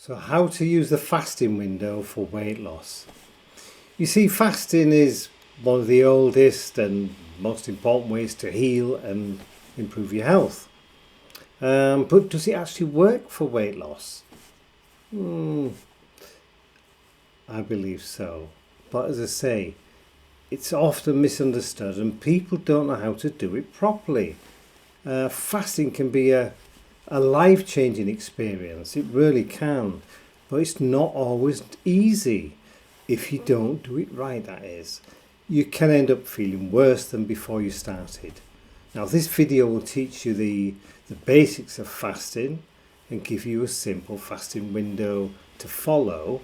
So how to use the fasting window for weight loss. You see, fasting is one of the oldest and most important ways to heal and improve your health. But does it actually work for weight loss? I believe so. But as I say, it's often misunderstood and people don't know how to do it properly. Fasting can be a life-changing experience. It really can. But it's not always easy. If you don't do it right, that is. You can end up feeling worse than before you started. Now this video will teach you the basics of fasting and give you a simple fasting window to follow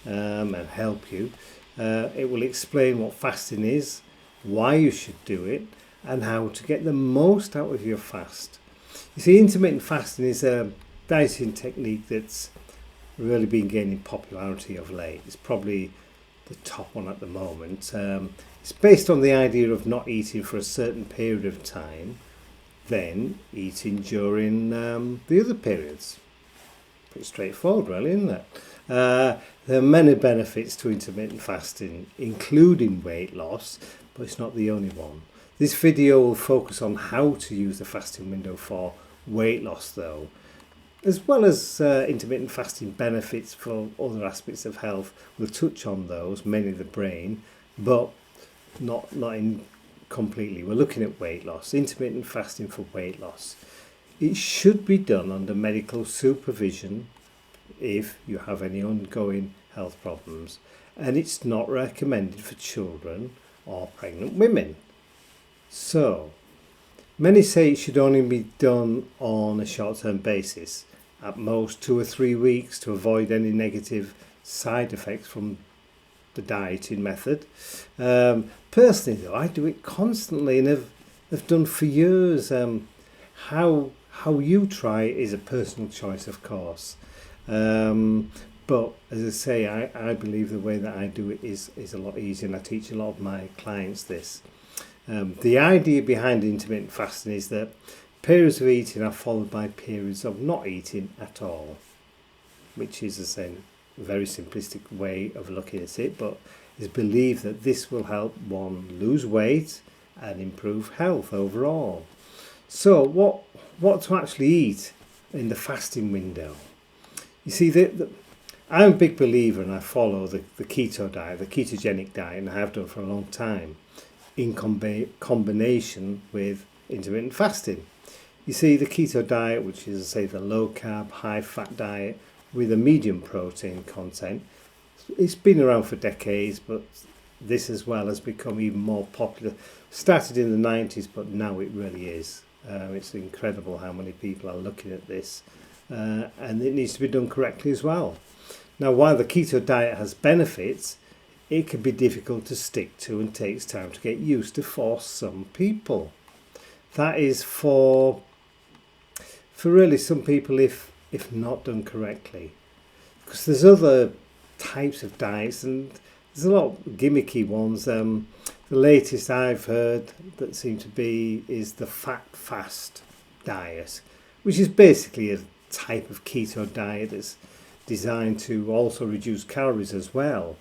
and help you. It will explain what fasting is, why you should do it, and how to get the most out of your fast. You see, intermittent fasting is a dieting technique that's really been gaining popularity of late. It's probably the top one at the moment. It's based on the idea of not eating for a certain period of time, then eating during the other periods. Pretty straightforward, really, isn't it? There are many benefits to intermittent fasting, including weight loss, but it's not the only one. This video will focus on how to use the fasting window for weight loss though, as well as intermittent fasting benefits for other aspects of health. We'll touch on those, mainly the brain, but not in completely. We're looking at weight loss, intermittent fasting for weight loss. It should be done under medical supervision if you have any ongoing health problems, and it's not recommended for children or pregnant women. So, many say it should only be done on a short-term basis, at most 2 or 3 weeks, to avoid any negative side effects from the dieting method. Personally though, I do it constantly and have done for years. How you try it is a personal choice, of course. But as I say, I believe the way that I do it is a lot easier, and I teach a lot of my clients this. The idea behind intermittent fasting is that periods of eating are followed by periods of not eating at all, which is, as I say, a very simplistic way of looking at it, but it's believed that this will help one lose weight and improve health overall. So what to actually eat in the fasting window? You see, I'm a big believer, and I follow the keto diet, the ketogenic diet, and I have done for a long time, in combination with intermittent fasting. You see, the keto diet, which is, say, the low carb, high fat diet with a medium protein content, it's been around for decades, but this as well has become even more popular. Started in the 90s, but now it really is. It's incredible how many people are looking at this, and it needs to be done correctly as well. Now, while the keto diet has benefits, it can be difficult to stick to and takes time to get used to for some people. That is for really some people if not done correctly. Because there's other types of diets, and there's a lot of gimmicky ones. The latest I've heard that seem to be is the fat fast diet, which is basically a type of keto diet that's designed to also reduce calories as well.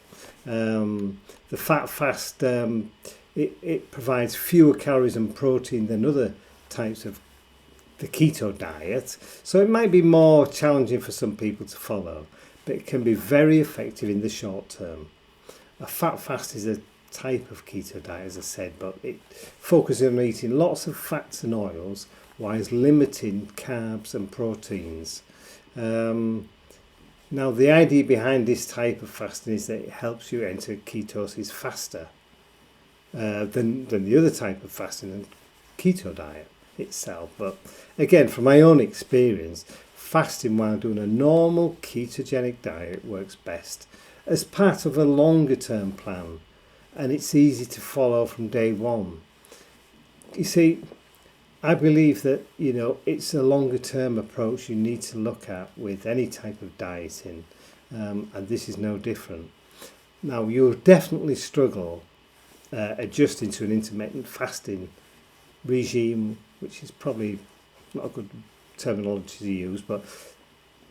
The fat fast, it provides fewer calories and protein than other types of the keto diet, so it might be more challenging for some people to follow, but it can be very effective in the short term. A fat fast is a type of keto diet, as I said, but it focuses on eating lots of fats and oils whilst limiting carbs and proteins. Now, the idea behind this type of fasting is that it helps you enter ketosis faster than the other type of fasting, and keto diet itself. But again, from my own experience, fasting while doing a normal ketogenic diet works best as part of a longer term plan, and it's easy to follow from day one. You see, I believe that, it's a longer term approach you need to look at with any type of dieting, and this is no different. Now, you'll definitely struggle adjusting to an intermittent fasting regime, which is probably not a good terminology to use, but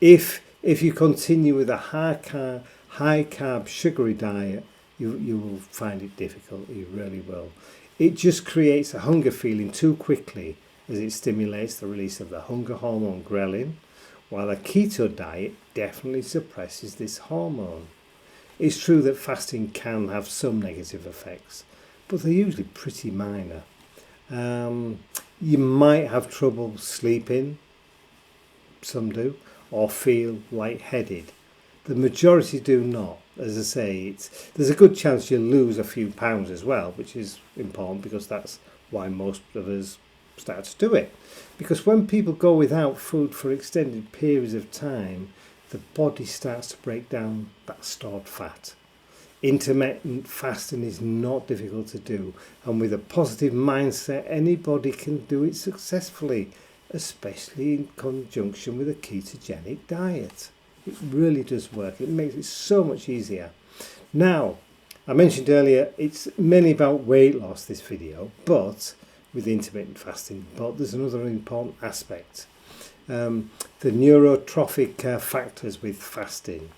if If you continue with a high carb, sugary diet, you will find it difficult. You really will. It just creates a hunger feeling too quickly, as it stimulates the release of the hunger hormone ghrelin, while a keto diet definitely suppresses this hormone. It's true that fasting can have some negative effects, but they're usually pretty minor. You might have trouble sleeping, some do, or feel lightheaded. The majority do not. As I say, there's a good chance you'll lose a few pounds as well, which is important because that's why most of us start to do it. Because when people go without food for extended periods of time, the body starts to break down that stored fat. Intermittent fasting is not difficult to do, and with a positive mindset, anybody can do it successfully, especially in conjunction with a ketogenic diet. It really does work. It makes it so much easier. Now, I mentioned earlier, it's mainly about weight loss, this video, but with intermittent fasting, but there's another important aspect. The neurotrophic factors with fasting.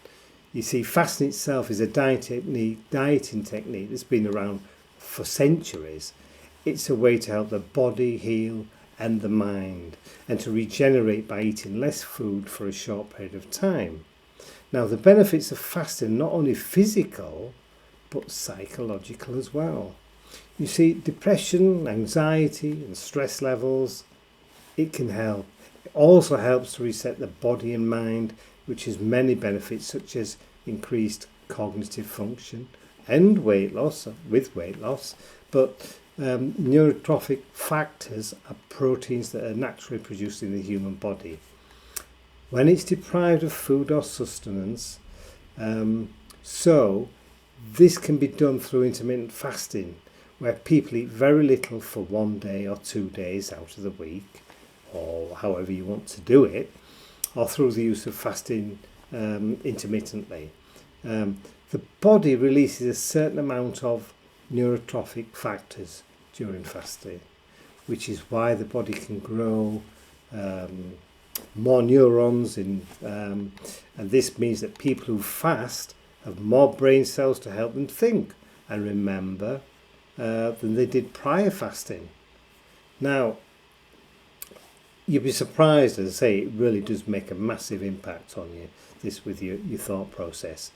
You see, fasting itself is a dieting technique that's been around for centuries. It's a way to help the body heal and the mind, and to regenerate by eating less food for a short period of time. Now, the benefits of fasting are not only physical, but psychological as well. You see, depression, anxiety, and stress levels, it can help. It also helps to reset the body and mind, which has many benefits such as increased cognitive function and weight loss, but neurotrophic factors are proteins that are naturally produced in the human body. When it's deprived of food or sustenance, so this can be done through intermittent fasting, where people eat very little for 1 day or 2 days out of the week, or however you want to do it, or through the use of fasting intermittently. The body releases a certain amount of neurotrophic factors during fasting, which is why the body can grow more neurons and this means that people who fast have more brain cells to help them think and remember than they did prior fasting. Now, you'd be surprised, as I say, it really does make a massive impact on you, this with your thought process.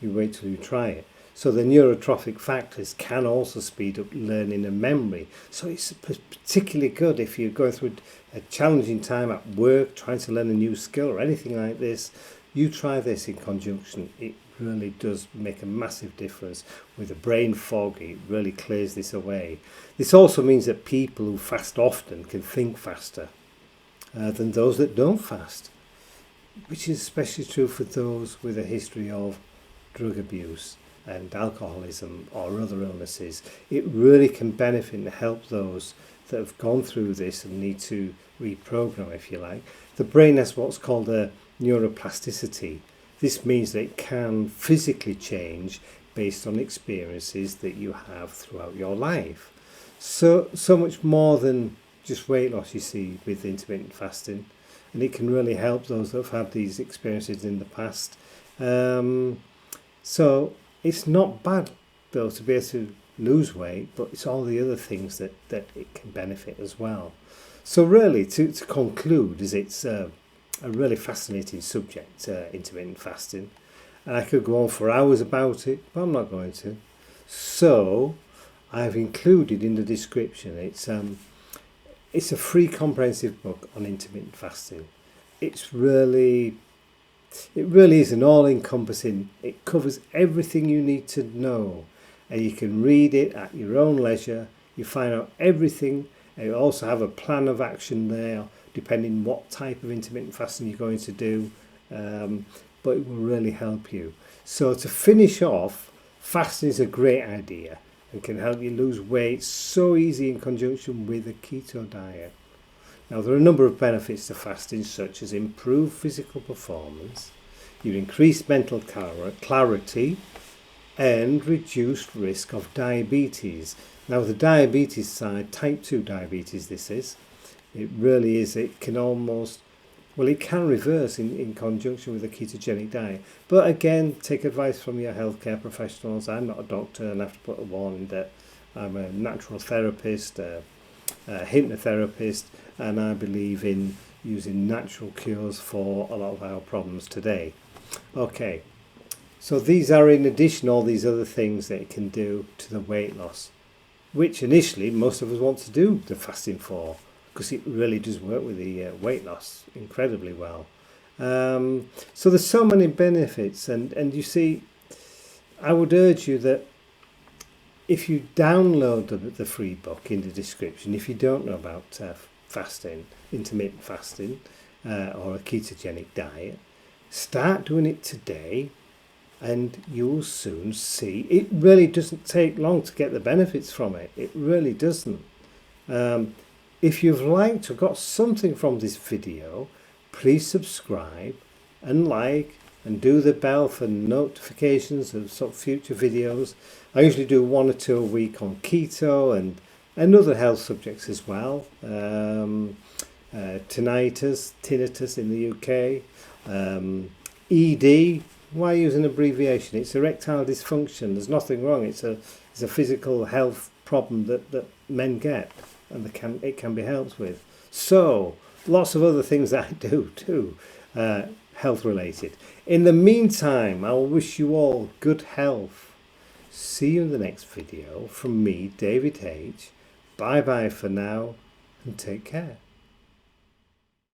You wait till you try it. So the neurotrophic factors can also speed up learning and memory. So it's particularly good if you're going through a challenging time at work, trying to learn a new skill or anything like this. You try this in conjunction. It really does make a massive difference. With the brain fog, it really clears this away. This also means that people who fast often can think faster than those that don't fast, which is especially true for those with a history of drug abuse and alcoholism or other illnesses. It really can benefit and help those that have gone through this and need to reprogram, if you like. The brain has what's called a neuroplasticity. This means that it can physically change based on experiences that you have throughout your life. So much more than just weight loss, you see, with intermittent fasting, and it can really help those that have had these experiences in the past. So it's not bad, though, to be able to lose weight, but it's all the other things that it can benefit as well. So really, to conclude, is it's a really fascinating subject, intermittent fasting, and I could go on for hours about it, but I'm not going to. So I've included in the description, it's a free comprehensive book on intermittent fasting. It really is an all-encompassing. It covers everything you need to know, and you can read it at your own leisure. You find out everything, and you also have a plan of action there, depending what type of intermittent fasting you're going to do, but it will really help you. So to finish off, fasting is a great idea and can help you lose weight so easy in conjunction with a keto diet. Now, there are a number of benefits to fasting, such as improved physical performance, your increased mental clarity, and reduced risk of diabetes. Now, the diabetes side, type 2 diabetes this is, it really is, it can almost Well, it can reverse in conjunction with a ketogenic diet. But again, take advice from your healthcare professionals. I'm not a doctor and I have to put a warning that I'm a natural therapist, a hypnotherapist, and I believe in using natural cures for a lot of our problems today. Okay, so these are in addition all these other things that it can do to the weight loss, which initially most of us want to do the fasting for, because it really does work with the weight loss incredibly well. So there's so many benefits, and you see, I would urge you that if you download the free book in the description, if you don't know about fasting, intermittent fasting, or a ketogenic diet, start doing it today, and you'll soon see it really doesn't take long to get the benefits from it. It really doesn't. If you've liked or got something from this video, please subscribe and like and do the bell for notifications of sort of future videos. I usually do 1 or 2 a week on keto and other health subjects as well. Tinnitus in the UK. ED, why use an abbreviation? It's erectile dysfunction. There's nothing wrong. It's a physical health problem that men get, and it can be helped with. So lots of other things that I do too, health related. In the meantime, I will wish you all good health. See you in the next video from me, David H. Bye bye for now, and take care.